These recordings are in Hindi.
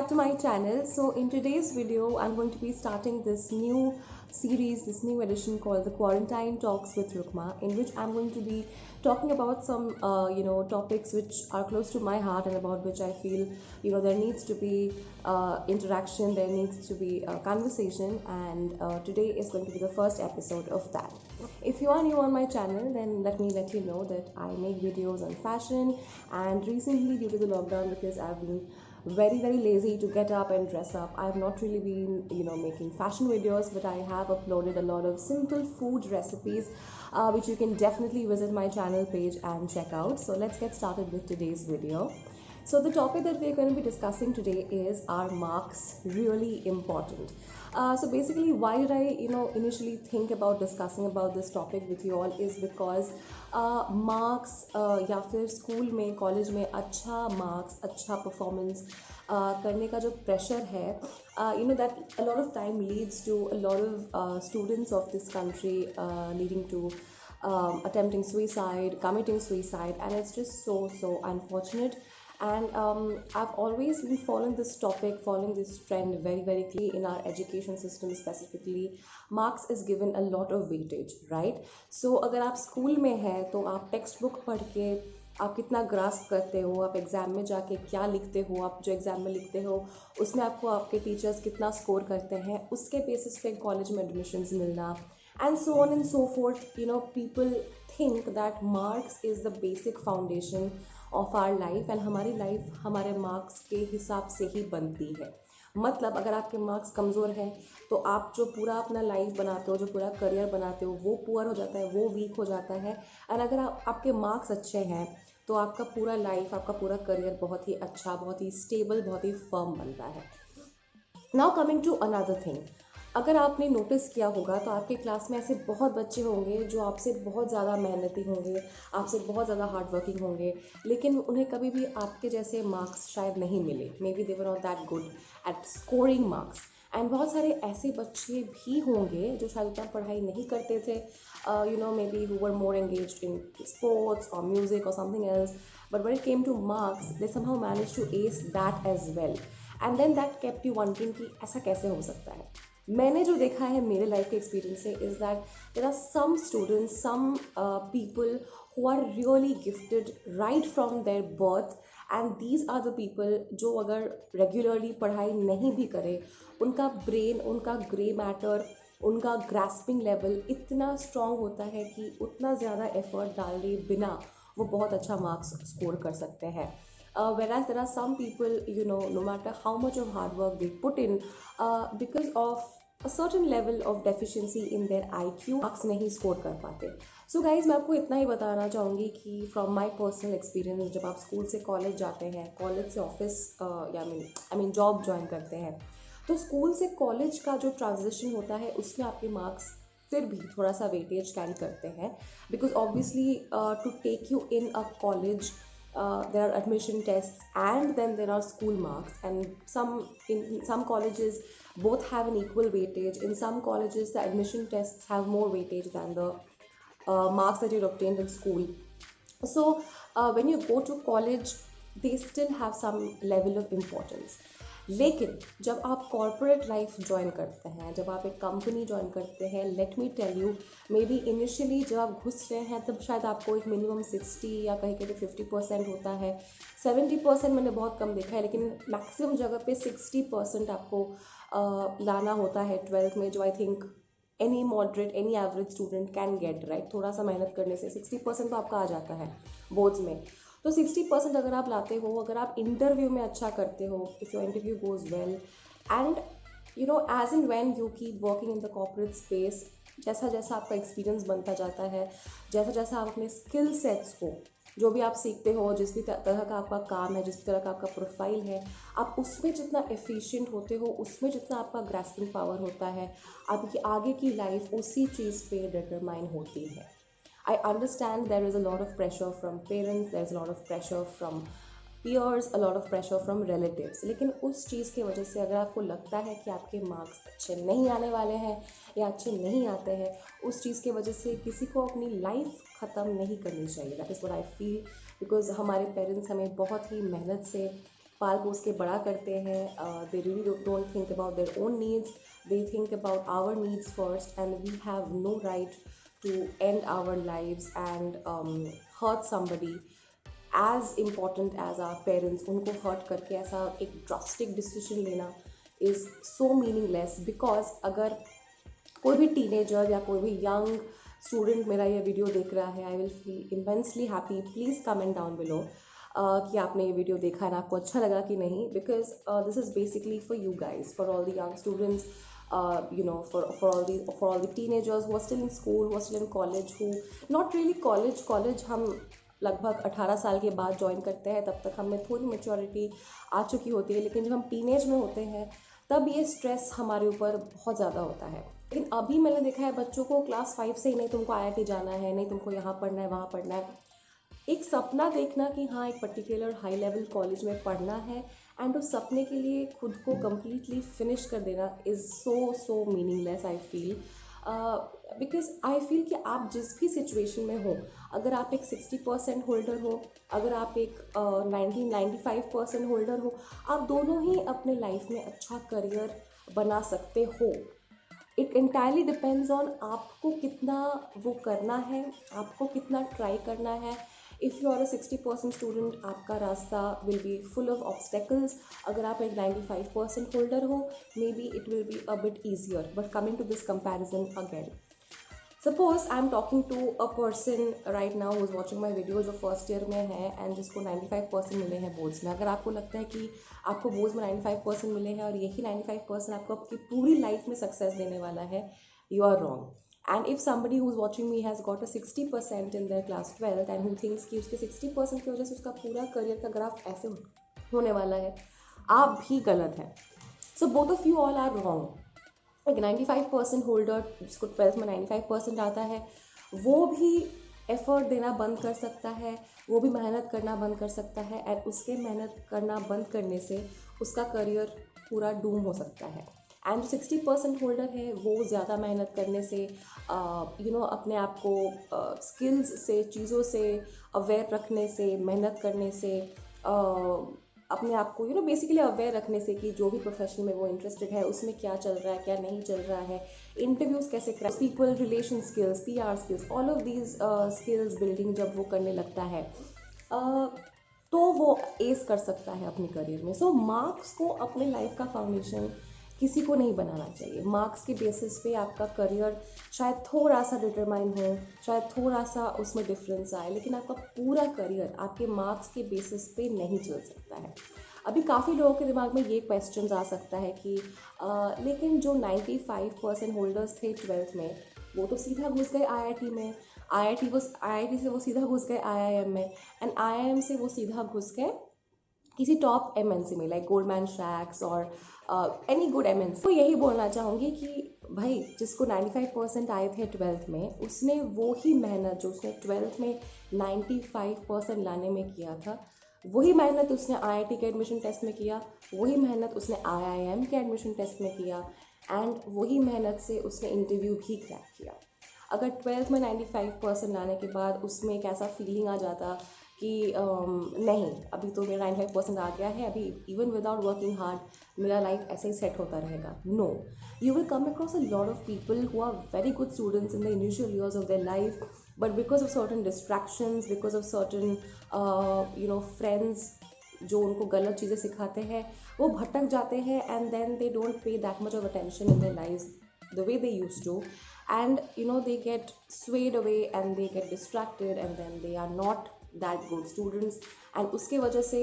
back to my channel. So in today's video I'm going to be starting this new series, this new edition called the Quarantine Talks with Rukma, in which I'm going to be talking about some topics which are close to my heart and about which I feel there needs to be interaction, there needs to be conversation, and today is going to be the first episode of that. If you are new on my channel, then let me let you know that I make videos on fashion, and recently due to the lockdown, because I've been very lazy to get up and dress up, I have not really been making fashion videos, but I have uploaded a lot of simple food recipes which you can definitely visit my channel page and check out. So let's get started with today's video. So the topic that we're going to be discussing today is, are marks really important? So basically, why did I initially think about discussing about this topic with you all is because marks या फिर स्कूल में कॉलेज में अच्छा मार्क्स अच्छा परफॉर्मेंस करने का जो प्रेशर है that a lot of time leads to a lot of students of this country leading to attempting suicide, committing suicide, and it's just so unfortunate. And I've always been following this topic, following this trend very clearly in our education system specifically. Marks is given a lot of weightage, right? So अगर आप स्कूल में हैं तो आप टेक्स्ट बुक पढ़ के आप कितना ग्रास्प करते हो, आप एग्ज़ाम में जाके क्या लिखते हो, आप जो एग्ज़ाम में लिखते हो उसमें आपको आपके टीचर्स कितना स्कोर करते हैं, उसके बेसिस पे कॉलेज में एडमिशन्स मिलना, and so on and so forth. People think that marks is the basic foundation of our life, and हमारी लाइफ हमारे मार्क्स के हिसाब से ही बनती है. मतलब अगर आपके मार्क्स कमज़ोर हैं तो आप जो पूरा अपना लाइफ बनाते हो, जो पूरा करियर बनाते हो, वो पुअर हो जाता है, वो वीक हो जाता है. और अगर आपके मार्क्स अच्छे हैं तो आपका पूरा लाइफ, आपका पूरा करियर बहुत ही अच्छा, बहुत ही स्टेबल, बहुत ही फर्म बनता है. Now coming to another thing, अगर आपने नोटिस किया होगा तो आपके क्लास में ऐसे बहुत बच्चे होंगे जो आपसे बहुत ज़्यादा मेहनती होंगे, आपसे बहुत ज़्यादा हार्ड वर्किंग होंगे, लेकिन उन्हें कभी भी आपके जैसे मार्क्स शायद नहीं मिले. May be they were not that good at scoring marks. And बहुत सारे ऐसे बच्चे भी होंगे जो शायद उतना पढ़ाई नहीं करते थे, maybe who were more engaged in sports और म्यूजिक और something else, but when it came to marks they somehow manage to ace that as well. And then that kept you wondering कि ऐसा कैसे हो सकता है. मैंने जो देखा है मेरे लाइफ के एक्सपीरियंस से is that there are some students, some people who are really gifted right from their birth, and these are the people जो अगर रेगुलरली पढ़ाई नहीं भी करे, उनका ब्रेन, उनका ग्रे मैटर, उनका ग्रास्पिंग लेवल इतना स्ट्रॉन्ग होता है कि उतना ज़्यादा एफर्ट डाले बिना वो बहुत अच्छा मार्क्स स्कोर कर सकते हैं. Whereas there are some people, no matter how much of hard work they put in, because of a certain level of deficiency in their IQ, marks नहीं score कर पाते. So guys, मैं आपको इतना ही बताना चाहूँगी कि from my personal experience, जब आप स्कूल से कॉलेज जाते हैं, कॉलेज से ऑफिस या जॉब ज्वाइन करते हैं, तो स्कूल से कॉलेज का जो ट्रांजिशन होता है उसमें आपके मार्क्स फिर भी थोड़ा सा वेटेज कैरी करते हैं, because obviously to take you in a college there are admission tests and then there are school marks, and in some colleges both have an equal weightage. In some colleges the admission tests have more weightage than the marks that you obtained in school. So when you go to college they still have some level of importance. लेकिन जब आप कॉर्पोरेट लाइफ ज्वाइन करते हैं, जब आप एक कंपनी ज्वाइन करते हैं, let me tell you, maybe initially जब आप घुस रहे हैं तब शायद आपको एक मिनिमम 60 या कहीं कहीं 50% होता है. 70% मैंने बहुत कम देखा है, लेकिन मैक्सिमम जगह पे 60% आपको लाना होता है 12th में, जो I think any moderate, any average student can get, right. थोड़ा सा मेहनत करने से 60% तो आपका आ जाता है बोर्ड्स में. तो 60% अगर आप लाते हो, अगर आप इंटरव्यू में अच्छा करते हो, if your interview goes well, and as and when you keep working in the corporate space, जैसा जैसा आपका एक्सपीरियंस बनता जाता है, जैसा जैसा आप अपने स्किल सेट्स को, जो भी आप सीखते हो, जिस भी तरह का आपका काम है, जिस भी तरह का आपका प्रोफाइल है, आप उसमें जितना एफिशिएंट होते हो, उसमें जितना आपका ग्रास्पिंग पावर होता है, आपकी आगे की लाइफ उसी चीज़ पे डिटरमाइन होती है. I understand there is a lot of pressure from parents, there's a lot of pressure from peers, a lot of pressure from relatives. लेकिन उस चीज़ की वजह से अगर आपको लगता है कि आपके मार्क्स अच्छे नहीं आने वाले हैं या अच्छे नहीं आते हैं, उस चीज़ की वजह से किसी को अपनी लाइफ ख़त्म नहीं करनी चाहिए. That is what I feel, because हमारे पेरेंट्स हमें बहुत ही मेहनत से पाल पोस के बड़ा करते हैं. They really don't think about their own needs. They think about our needs first, and we have no right to end our lives and hurt somebody as important as our parents. उनको hurt करके ऐसा एक drastic decision लेना is so meaningless, because अगर कोई भी टीनेजर या कोई भी यंग स्टूडेंट मेरा ये वीडियो देख रहा है, I will feel immensely happy. Please comment down below कि आपने ये वीडियो देखा है, आपको अच्छा लगा कि नहीं, because this is basically for you guys, for all the young students, for all the teenagers who are still in school, who are still in college, who not really college हम लगभग 18 साल के बाद ज्वाइन करते हैं, तब तक हमें थोड़ी मैच्योरिटी आ चुकी होती है. लेकिन जब हम टीनेज में होते हैं तब ये स्ट्रेस हमारे ऊपर बहुत ज़्यादा होता है. लेकिन अभी मैंने देखा है बच्चों को क्लास 5 से ही, नहीं तुमको IIT जाना है, नहीं तुमको यहाँ पढ़ना है, वहाँ पढ़ना है. एक सपना देखना कि हाँ एक पर्टिकुलर हाई लेवल कॉलेज में पढ़ना है, एंड उस सपने के लिए खुद को कम्प्लीटली फिनिश कर देना is so meaningless I feel. Because I feel कि आप जिस भी सिचुएशन में हो, अगर आप एक 60% होल्डर हो, अगर आप एक 95% होल्डर हो, आप दोनों ही अपने लाइफ में अच्छा करियर बना सकते हो. इट एंटायरली डिपेंड्स ऑन आपको कितना वो करना है, आपको कितना ट्राई करना है. If you are a 60% student, आपका रास्ता will be full of obstacles. अगर आप एक 95% होल्डर हो, maybe it will be a bit easier. But coming to this comparison again, suppose I am talking to a person right now who is watching my video, जो फर्स्ट ईयर में है एंड जिसको 95% मिले हैं बोर्ड्स में. अगर आपको लगता है कि आपको बोर्ड्स में 95% मिले हैं और यही 95% आपको आपकी पूरी लाइफ में सक्सेस देने वाला है, you are wrong. And if somebody who's watching me has got a 60% in their class 12th and who thinks कि उसके 60% की वजह से उसका पूरा करियर का ग्राफ ऐसे होने वाला है, आप भी गलत हैं. So both of you all are wrong. एक 95% होल्डर जिसको 12th में 95% आता है, वो भी एफर्ट देना बंद कर सकता है, वो भी मेहनत करना बंद कर सकता है, एंड उसके मेहनत करना बंद करने से उसका करियर पूरा डूम हो सकता है. एंड जो 60% होल्डर है, वो ज़्यादा मेहनत करने से अपने आप को स्किल्स से, चीज़ों से अवेयर रखने से, मेहनत करने से, अपने आप को बेसिकली अवेयर रखने से कि जो भी प्रोफेशन में वो इंटरेस्टेड है उसमें क्या चल रहा है, क्या नहीं चल रहा है, इंटरव्यूज़ कैसे crack, people relation skills, PR skills, all of these skills building जब वो करने लगता है तो वो एस कर सकता है अपने करियर में. सो मार्क्स को अपने लाइफ का फाउंडेशन किसी को नहीं बनाना चाहिए. मार्क्स के बेसिस पे आपका करियर शायद थोड़ा सा डिटरमाइन हो, शायद थोड़ा सा उसमें डिफरेंस आए, लेकिन आपका पूरा करियर आपके मार्क्स के बेसिस पे नहीं चल सकता है. अभी काफ़ी लोगों के दिमाग में ये क्वेश्चन आ सकता है कि लेकिन जो 95% होल्डर्स थे 12th में, वो तो सीधा घुस गए IIT में, IIT से वो सीधा घुस गए IIM में, एंड IIM से वो सीधा घुस गए किसी टॉप MNC में, लाइक गोल्डमैन सैक्स और एनी गुड MNC. तो यही बोलना चाहूँगी कि भाई जिसको 95% आए थे 12th में, उसने वो ही मेहनत जो उसने 12th में 95% लाने में किया था, वही मेहनत उसने IIT के एडमिशन टेस्ट में किया, वही मेहनत उसने IIM के एडमिशन टेस्ट में किया, एंड वही मेहनत से उसने इंटरव्यू भी क्रैक किया. अगर 12th में 95% लाने के बाद उसमें एक ऐसा फीलिंग आ जाता कि नहीं अभी तो मेरा 95% आ गया है, अभी इवन विदाउट वर्किंग हार्ड मेरा लाइफ ऐसे ही सेट होता रहेगा, no. You will come across a lot of people who are very good students in the initial years of their life, but because of certain distractions, because of certain friends जो उनको गलत चीज़ें सिखाते हैं, वो भटक जाते हैं, and then they don't pay that much of attention in their lives the way they used to, and they get swayed away and they get distracted, and then they are not that good students, and उसके वजह से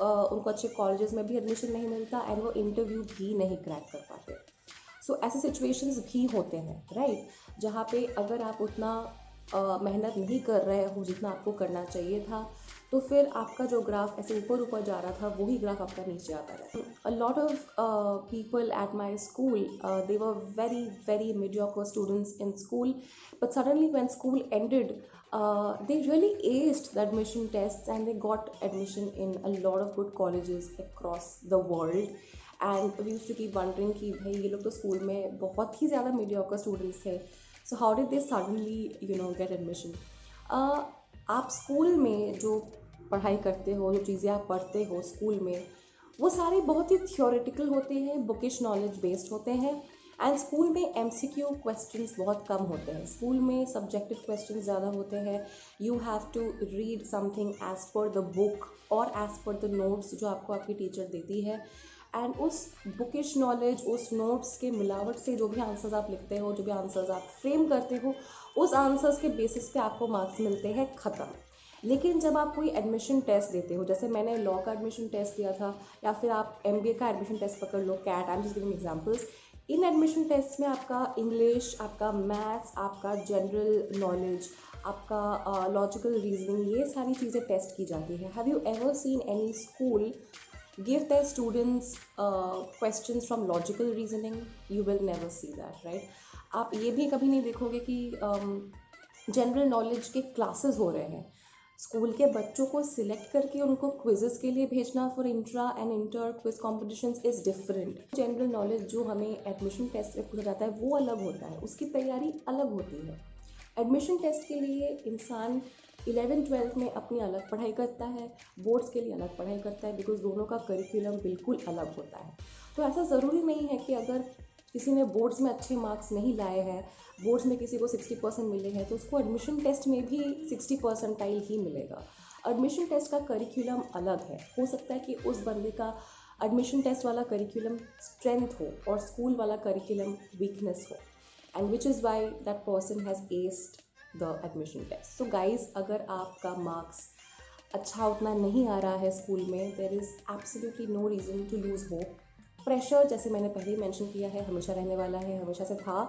उनको अच्छे कॉलेजेस में भी एडमिशन नहीं मिलता, एंड वो इंटरव्यू भी नहीं क्रैक कर पाते. सो ऐसे सिचुएशंस भी होते हैं राइट, जहाँ पे अगर आप उतना मेहनत नहीं कर रहे हो जितना आपको करना चाहिए था, तो फिर आपका जो ग्राफ ऐसे ऊपर ऊपर जा रहा था, वही ग्राफ आपका नीचे आता रहा. अ lot of people at my school, they were very very mediocre students in school, but suddenly when school ended, they really aced the admission tests and they got admission in a lot of good colleges across the world. And we used to keep wondering कि भाई ये लोग तो स्कूल में बहुत ही ज़्यादा mediocre students थे, so how did they suddenly get admission? आप स्कूल में जो पढ़ाई करते हो, जो चीज़ें आप पढ़ते हो स्कूल में, वो सारे बहुत ही थियोरेटिकल होते हैं, बुकिश नॉलेज बेस्ड होते हैं। एंड स्कूल में एमसीक्यू क्वेश्चंस बहुत कम होते हैं, स्कूल में सब्जेक्टिव क्वेश्चंस ज़्यादा होते हैं। You have to read something as per the book और एज पर द नोट्स जो आपको आपकी टीचर देती है। एंड उस बुकिश नॉलेज, उस नोट्स के मिलावट से जो भी आंसर्स आप लिखते हो, जो भी आंसर्स आप फ्रेम करते हो, उस आंसर्स के बेसिस पे आपको मार्क्स मिलते हैं, ख़त्म। लेकिन जब आप कोई एडमिशन टेस्ट देते हो, जैसे मैंने लॉ का एडमिशन टेस्ट दिया था, या फिर आप एमबीए का एडमिशन टेस्ट पकड़ लो, CAT, I am just giving examples. इन एडमिशन टेस्ट में आपका इंग्लिश, आपका मैथ्स, आपका जनरल नॉलेज, आपका लॉजिकल रीजनिंग, ये सारी चीज़ें टेस्ट की जाती है। Have you ever seen any school give their students questions from logical reasoning? You will never see that, right? आप ये भी कभी नहीं देखोगे कि जनरल नॉलेज के क्लासेस हो रहे हैं। स्कूल के बच्चों को सिलेक्ट करके उनको क्विजेस के लिए भेजना for intra and inter quiz competitions is different. General knowledge जो हमें एडमिशन टेस्ट में पूछा जाता है वो अलग होता है, उसकी तैयारी अलग होती है। एडमिशन टेस्ट के लिए इंसान 11th-12th में अपनी अलग पढ़ाई करता है, बोर्ड्स के लिए अलग पढ़ाई करता है, बिकॉज दोनों का करिकुलम बिल्कुल अलग होता है। तो ऐसा ज़रूरी नहीं है कि अगर किसी ने बोर्ड्स में अच्छे मार्क्स नहीं लाए हैं, बोर्ड्स में किसी को 60% मिले हैं, तो उसको एडमिशन टेस्ट में भी 60% ही मिलेगा। एडमिशन टेस्ट का करिकुलम अलग है। हो सकता है कि उस बंदे का एडमिशन टेस्ट वाला करिकुलम स्ट्रेंथ हो और स्कूल वाला करिकुलम वीकनेस हो, and which is why that person has aced the admission test. So guys, अगर आपका मार्क्स अच्छा उतना नहीं आ रहा है स्कूल में, there is absolutely no reason to lose hope. Pressure, जैसे मैंने पहले ही मेंशन किया है, हमेशा रहने वाला है, हमेशा से था,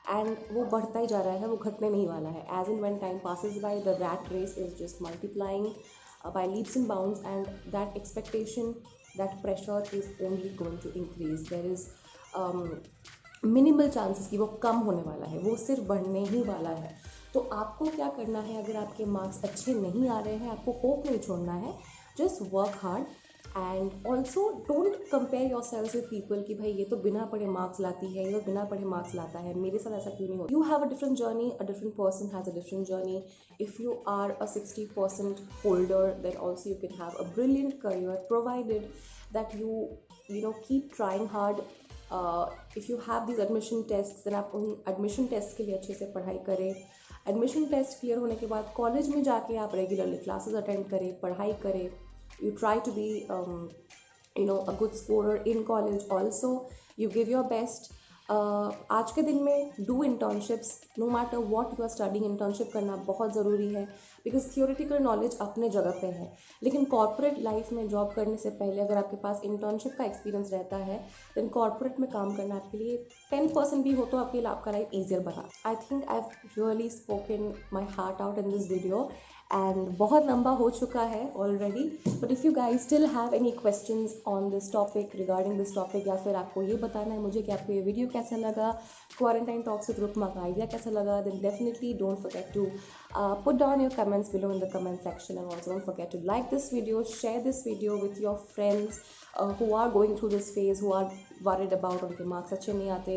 एंड वो बढ़ता ही जा रहा है, वो घटने नहीं वाला है। As in when time passes by, the rat race is just multiplying by leaps and bounds, and that expectation, that pressure is only going to increase. There is minimal chances कि वो कम होने वाला है, वो सिर्फ बढ़ने ही वाला है। तो आपको क्या करना है, अगर आपके मार्क्स अच्छे नहीं आ रहे हैं, आपको होप नहीं छोड़ना है, just work hard. And also don't compare your self with people कि भाई ये तो बिना पढ़े मार्क्स लाती है, ये तो बिना पढ़े मार्क्स लाता है, मेरे साथ ऐसा क्यों नहीं हो। You have a different journey, a different person has a different journey. If you are a 60% holder, then also you can have a brilliant career, provided that you know keep trying hard. If you have these admission tests, then आप उन एडमिशन टेस्ट के लिए अच्छे से पढ़ाई करें। एडमिशन टेस्ट क्लियर होने के बाद कॉलेज में जाके आप रेगुलरली क्लासेस अटेंड करें, पढ़ाई करें। You try to be a good scorer in college also. You give your best. आज के दिन में do internships, no matter what you are studying, internship करना बहुत ज़रूरी है, बिकॉज थियोरेटिकल नॉलेज अपने जगह पे है, लेकिन कॉर्पोरेट लाइफ में जॉब करने से पहले अगर आपके पास इंटर्नशिप का एक्सपीरियंस रहता है, देन कॉर्पोरेट में काम करना आपके लिए 10% भी हो तो आपके लिए आपका लाइफ ईजियर बना। I think I have really spoken my heart out in this video, and बहुत लंबा हो चुका है already. But if you guys still have any questions on this topic, regarding this topic, या फिर आपको ये बताना है मुझे कि आपको ये वीडियो कैसा लगा, क्वारंटाइन टॉक्स विद रुकमा का आइडिया कैसा लगा, then definitely don't forget to put down your comments below in the comment section, and also don't forget to like this video, share this video with your friends who are going through this phase, who are worried about उनके मार्क्स अच्छे नहीं आते,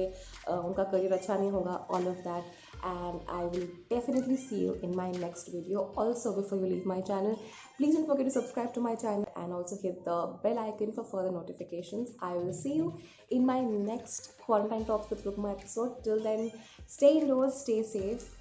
उनका करियर अच्छा नहीं होगा, all of that. And I will definitely see you in my next video. Also, before you leave my channel, please don't forget to subscribe to my channel and also hit the bell icon for further notifications. I will see you in my next Quarantine Talks with Rukma episode. Till then, stay indoors, stay safe,